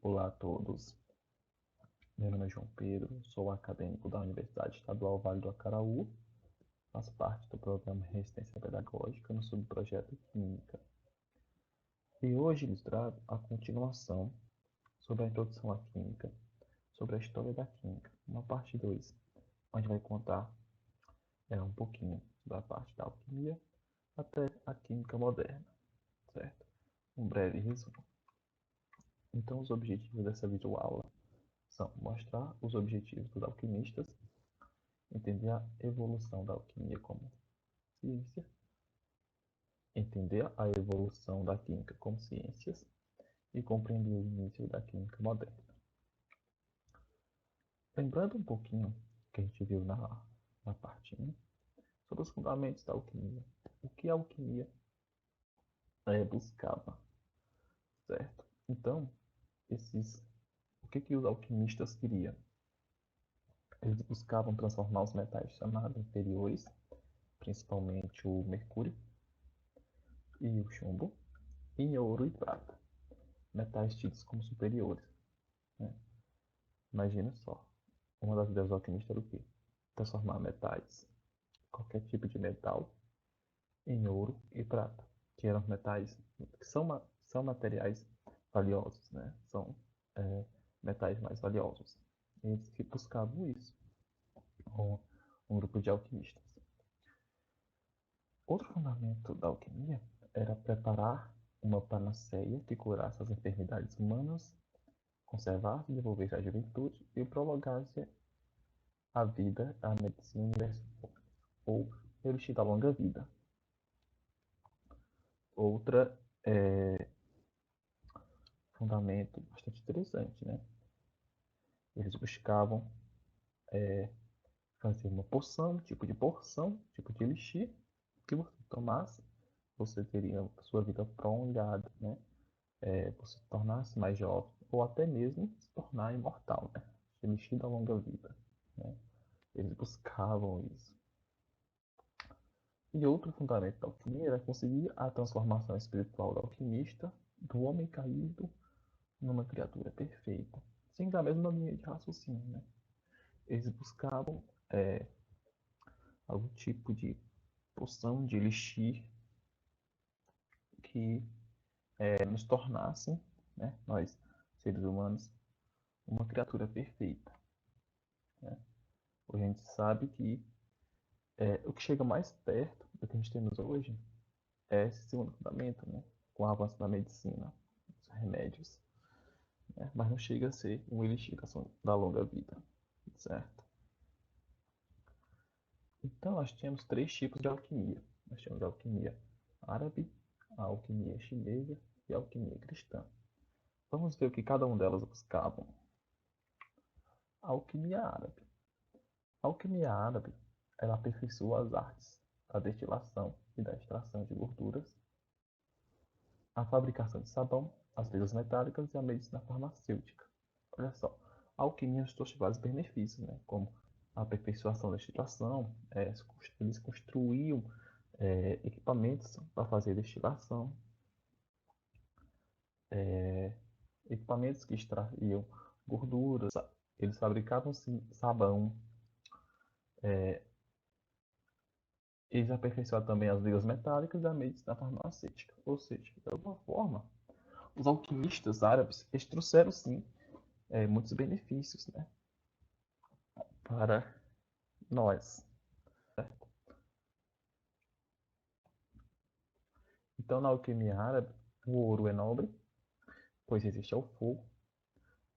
Olá a todos, meu nome é João Pedro, sou acadêmico da Universidade Estadual Vale do Acaraú, faço parte do programa Resistência Pedagógica no subprojeto Química. E hoje lhes trago a continuação sobre a introdução à Química, sobre a história da Química, uma parte 2, onde vai contar um pouquinho da parte da alquimia até a Química moderna, certo? Um breve resumo. Então, os objetivos dessa videoaula são mostrar os objetivos dos alquimistas, entender a evolução da alquimia como ciência, entender a evolução da química como ciências e compreender o início da química moderna. Lembrando um pouquinho que a gente viu na parte 1, sobre os fundamentos da alquimia. O que a alquimia buscava, certo? Então, o que os alquimistas queriam? Eles buscavam transformar os metais chamados inferiores, principalmente o mercúrio e o chumbo, em ouro e prata, metais tidos como superiores, né? Imagina só, uma das ideias do alquimista era o quê? Transformar metais, qualquer tipo de metal, em ouro e prata, que eram metais que são materiais valiosos, né? São metais mais valiosos. Eles que buscavam isso, um grupo de alquimistas. Outro fundamento da alquimia era preparar uma panaceia que curasse as enfermidades humanas, conservasse e desenvolvesse a juventude e prolongasse a vida, a medicina universal, ou elixir da longa vida. Outra fundamento bastante interessante, né? Eles buscavam fazer uma poção, tipo de porção, tipo de elixir, que você tomasse, você teria a sua vida prolongada, né? Você se tornasse mais jovem, ou até mesmo se tornar imortal, né? Elixir da longa vida, né? Eles buscavam isso. E outro fundamento da alquimia era conseguir a transformação espiritual do alquimista, do homem caído, numa criatura perfeita, sempre a mesma linha de raciocínio, né? Eles buscavam algum tipo de poção, de elixir que nos tornasse, né, nós seres humanos, uma criatura perfeita, né? Hoje a gente sabe que o que chega mais perto do que a gente temos hoje é esse segundo fundamento, né? Com o avanço da medicina, os remédios, né? Mas não chega a ser um elixir da longa vida, certo? Então, nós temos três tipos de alquimia. Nós temos a alquimia árabe, a alquimia chinesa e a alquimia cristã. Vamos ver o que cada uma delas buscavam. A alquimia árabe. A alquimia árabe, ela aperfeiçoa as artes da destilação e da extração de gorduras, a fabricação de sabão, as ligas metálicas e a medicina farmacêutica. Olha só, a alquimia trouxe vários benefícios, né? Como a aperfeiçoação da destilação, eles construíam equipamentos para fazer destilação, equipamentos que extraíam gorduras, eles fabricavam sabão, eles aperfeiçoaram também as ligas metálicas e a medicina farmacêutica. Ou seja, de alguma forma, os alquimistas árabes eles trouxeram sim muitos benefícios, né, para nós. Certo? Então, na alquimia árabe, o ouro é nobre, pois resiste ao fogo,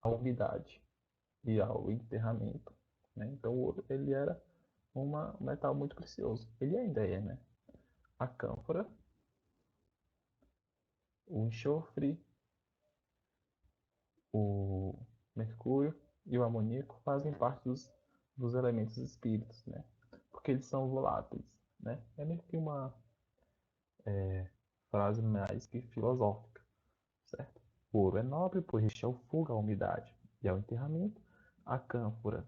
à umidade e ao enterramento, né? Então, o ouro ele era um metal muito precioso. Ele ainda é, né? A cânfora, o enxofre, o mercúrio e o amoníaco fazem parte dos elementos espíritos, né? Porque eles são voláteis, né? É meio que uma frase mais que filosófica, certo? O ouro é nobre, pois resiste ao fogo, à umidade e ao enterramento. A cânfora,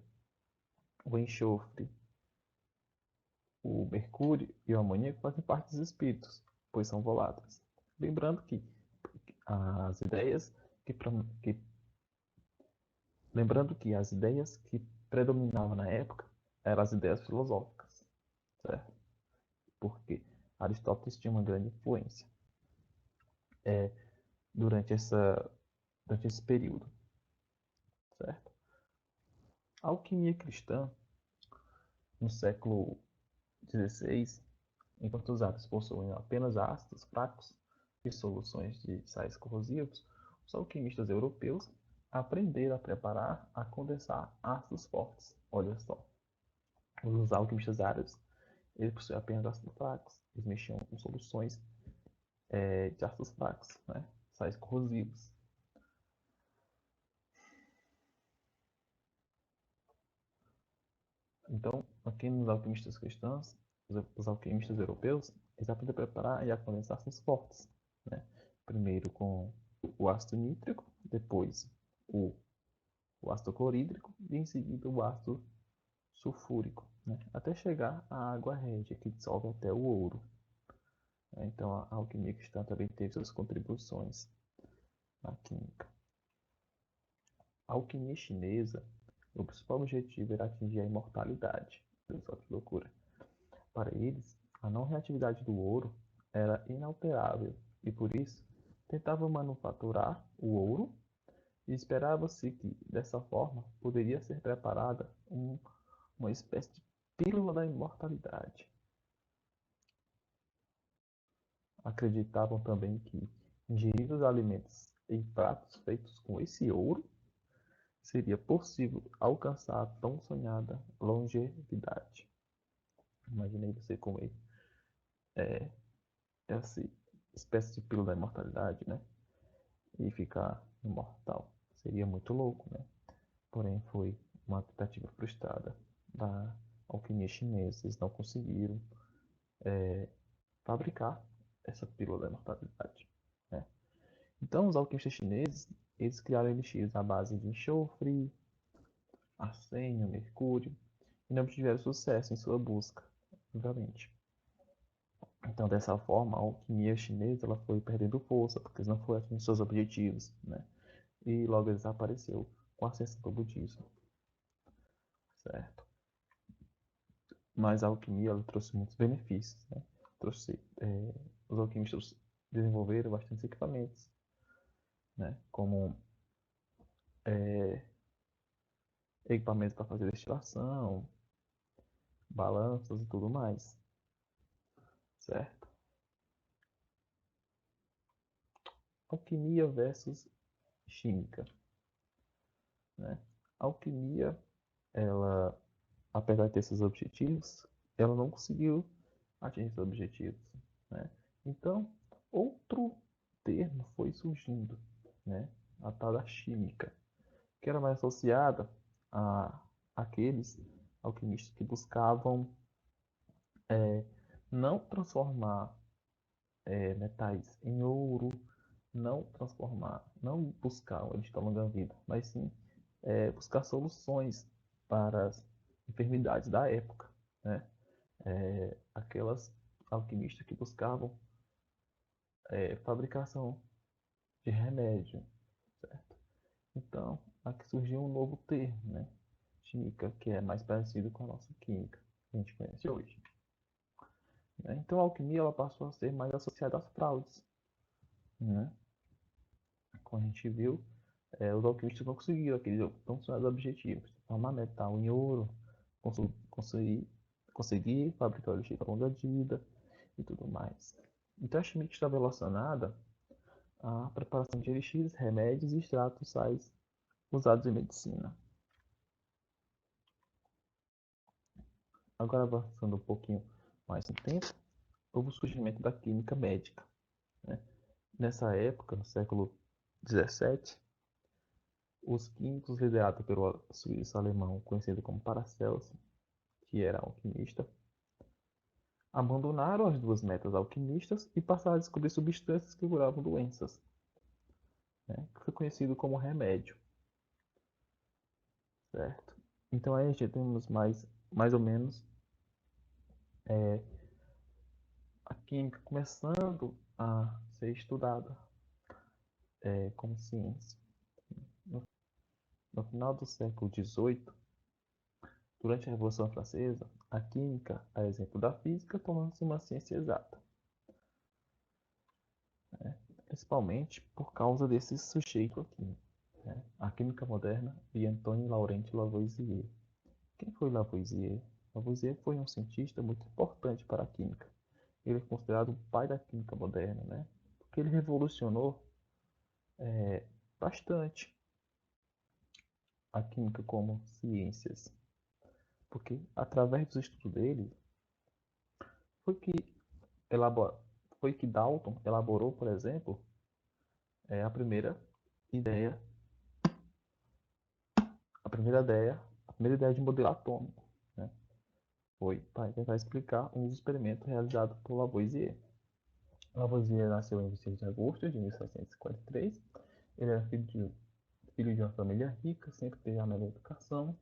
o enxofre, o mercúrio e o amoníaco fazem parte dos espíritos, pois são voláteis. Lembrando que as ideias que Lembrando que as ideias que predominavam na época eram as ideias filosóficas, certo? Porque Aristóteles tinha uma grande influência durante, durante esse período, certo? A alquimia cristã, no século XVI, enquanto os ácidos possuem apenas ácidos fracos e soluções de sais corrosivos, os alquimistas europeus aprenderam a preparar, a condensar ácidos fortes. Olha só, os alquimistas árabes, eles possuíam apenas ácidos fracos, eles mexiam com soluções de ácidos fracos, né? Sais corrosivos. Então, aqui nos alquimistas cristãos, os alquimistas europeus, eles aprendem a preparar e a condensar ácidos fortes, né? Primeiro com o ácido nítrico, depois o, o ácido clorídrico e em seguida o ácido sulfúrico, né? Até chegar à água régia, que dissolve até o ouro. Então, a alquimia cristã também teve suas contribuições na química. A alquimia chinesa, o principal objetivo era atingir a imortalidade. Olha só que loucura. Para eles, a não reatividade do ouro era inalterável e, por isso, tentavam manufaturar o ouro e esperava-se que, dessa forma, poderia ser preparada uma espécie de pílula da imortalidade. Acreditavam também que, ingerindo os alimentos em pratos feitos com esse ouro, seria possível alcançar a tão sonhada longevidade. Imaginei você comer essa espécie de pílula da imortalidade, né? E ficar imortal. Seria muito louco, né? Porém, foi uma tentativa frustrada da alquimia chinesa. Eles não conseguiram fabricar essa pílula da imortalidade, né? Então, os alquimistas chineses, eles criaram elixires à base de enxofre, arsênio, mercúrio, e não obtiveram sucesso em sua busca, obviamente. Então, dessa forma, a alquimia chinesa ela foi perdendo força, porque eles não foram atingindo seus objetivos, né? E logo desapareceu com a ascensão do budismo, certo? Mas a alquimia ela trouxe muitos benefícios, né? Os alquimistas desenvolveram bastantes equipamentos, né? Como equipamentos para fazer destilação, balanças e tudo mais, certo? Alquimia versus química, né? A alquimia, ela, apesar de ter seus objetivos, ela não conseguiu atingir seus objetivos, né? Então, outro termo foi surgindo, né? A tal da química, que era mais associada a aqueles alquimistas que buscavam não transformar metais em ouro, não transformar, não buscar uma de longa vida, mas sim buscar soluções para as enfermidades da época, né? Aquelas alquimistas que buscavam fabricação de remédio, certo? Então, aqui surgiu um novo termo, né? Química, que é mais parecido com a nossa química que a gente conhece hoje, né? Então, a alquimia ela passou a ser mais associada às fraudes, né? Como a gente viu, os alquimistas não conseguiram aqueles tão sonhados objetivos, transformar metal em ouro, conseguir, conseguir fabricar o elixir a longa vida e tudo mais. Então, a química estava relacionada à preparação de elixires, remédios e extratos sais usados em medicina. Agora, avançando um pouquinho mais no tempo, houve o surgimento da química médica, né? Nessa época, no século XVII, os químicos liderados pelo suíço alemão conhecido como Paracelso, que era alquimista, abandonaram as duas metas alquimistas e passaram a descobrir substâncias que curavam doenças, né? Que foi conhecido como remédio, certo? Então aí a gente temos mais ou menos a química começando a ser estudada como ciência no final do século XVIII, durante a Revolução Francesa, a química, a exemplo da física, tornou-se uma ciência exata, né? Principalmente por causa desse sujeito aqui, né? A química moderna e Antoine Laurent Lavoisier. Quem foi Lavoisier? Lavoisier foi um cientista muito importante para a química. Ele é considerado o pai da química moderna, né? Porque ele revolucionou bastante a química como ciências. Porque através dos estudos dele foi que, elabora, foi que Dalton elaborou, por exemplo, a primeira ideia, a primeira ideia, a primeira ideia de modelo atômico, né? Foi para tentar explicar um dos experimentos realizados por Lavoisier. Lavoisier nasceu em 26 de agosto de 1753. Ele era filho de uma família rica, sempre teve a melhor educação.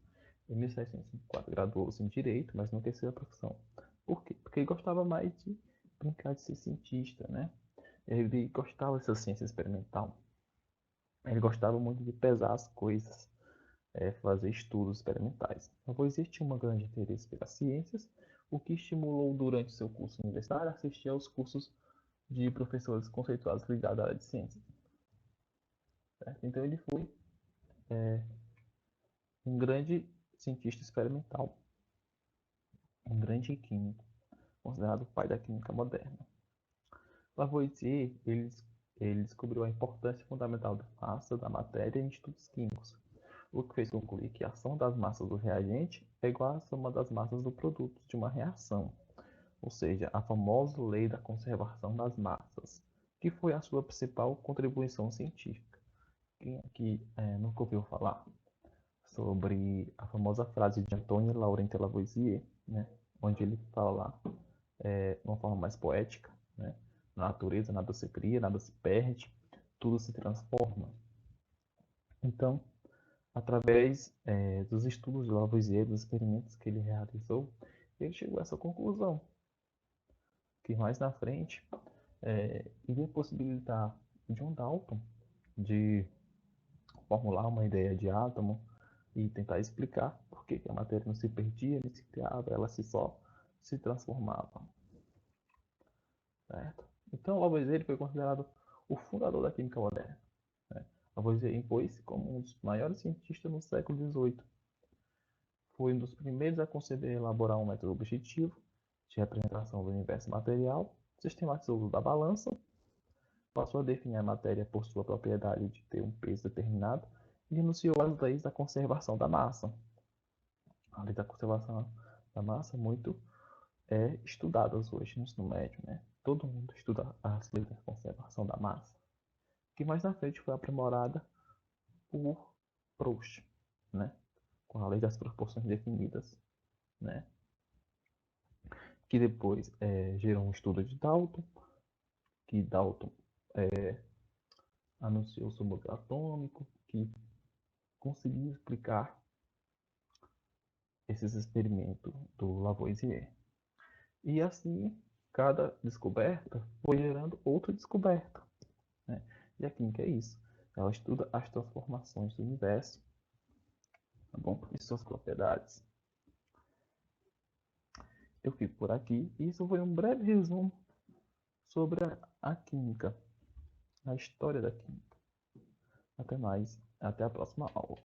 Em 1754 graduou-se em Direito, mas não exerceu a profissão. Por quê? Porque ele gostava mais de brincar de ser cientista, né? Ele gostava dessa ciência experimental. Ele gostava muito de pesar as coisas, fazer estudos experimentais. Lavoisier tinha um grande interesse pelas ciências, o que estimulou durante seu curso universitário a assistir aos cursos de professores conceituados ligados à área de ciências. Certo? Então ele foi um grande cientista experimental, um grande químico, considerado o pai da química moderna. Lavoisier ele descobriu a importância fundamental da massa da matéria em estudos químicos, o que fez concluir que a ação das massas do reagente é igual à soma das massas do produto de uma reação, ou seja, a famosa lei da conservação das massas, que foi a sua principal contribuição científica. Quem aqui nunca ouviu falar sobre a famosa frase de Antoine Laurent Lavoisier, né, onde ele fala lá, de uma forma mais poética, né, na natureza nada se cria, nada se perde, tudo se transforma. Então, através dos estudos de Lavoisier, dos experimentos que ele realizou, ele chegou a essa conclusão, que mais na frente iria possibilitar John Dalton de formular uma ideia de átomo e tentar explicar por que a matéria não se perdia, nem se criava, ela só se transformava. Certo? Então, Lavoisier foi considerado o fundador da química moderna. Né? Lavoisier impôs-se como um dos maiores cientistas no século XVIII. Foi um dos primeiros a conceber e elaborar um método objetivo de representação do universo material, sistematizou o uso da balança, passou a definir a matéria por sua propriedade de ter um peso determinado e enunciou as leis da conservação da massa. A lei da conservação da massa muito estudadas hoje no ensino médio, né? Todo mundo estuda as leis da conservação da massa, que mais na frente foi aprimorada por Proust, né? Com a lei das proporções definidas, né? Que depois gerou um estudo de Dalton, que Dalton anunciou sobre o modelo atômico, que conseguiu explicar esses experimentos do Lavoisier. E assim, cada descoberta foi gerando outra descoberta, né? E a química é isso. Ela estuda as transformações do universo, tá bom? E suas propriedades. Eu fico por aqui. E isso foi um breve resumo sobre a química, a história da química. Até mais. Até a próxima aula.